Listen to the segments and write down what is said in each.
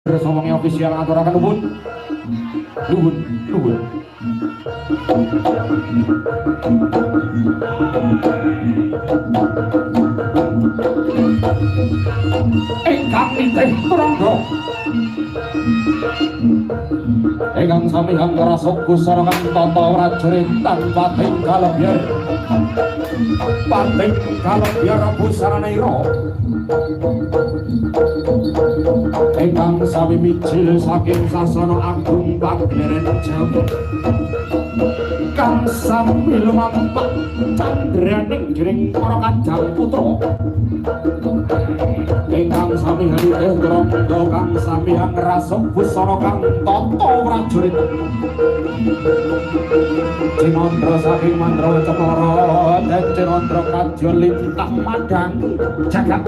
Bersama ofisial aturaken nuwun. Nuwun. Ingkang nitih Rangga. Ingkang sami ngrasuk kusarakan tata prajurit tanpa kalebyan. Pating kalebyan busarane ira. Ingkang sami mijil saking sasana agung Panggeren Jawa. Kang sami lumampah candraning jering para Kanjeng Putra. Ingkang sami nitih Rangga kang sami ngrasuk busana kang tata prajurit. Cinandra saking Mandra Cemara dan Cinandra kadya lintang madang jagat.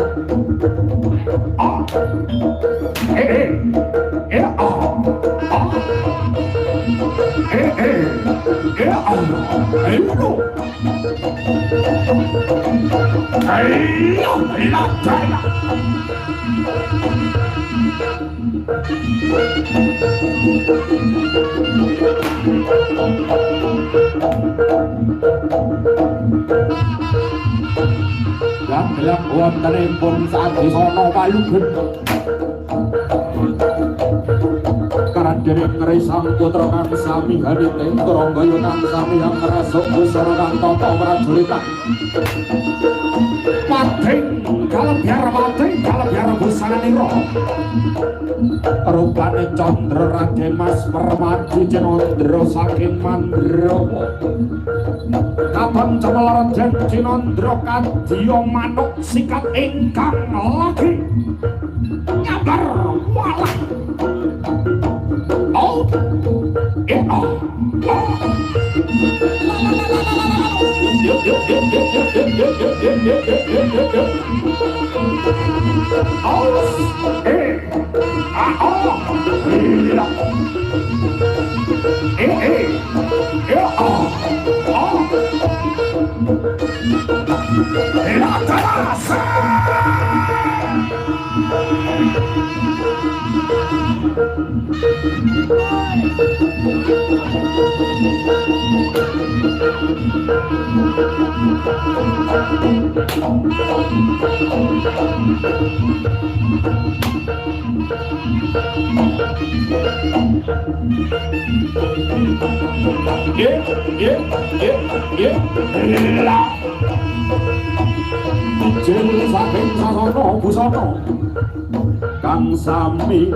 Gelap wontenipun sadisana Palugen. Karadene ngresang putra kang sami hanite Rangga kang sami ngrasuk busana kang tata prajuritan. Pating kalebyar busananira. Rupane Candra Raden Mas Permadi Cinandra saking Mandrawa. Katon Cemalaran Cinandra kadya manuk sikat ingkang lagi nyabar walah. Saking sasana busana kang sami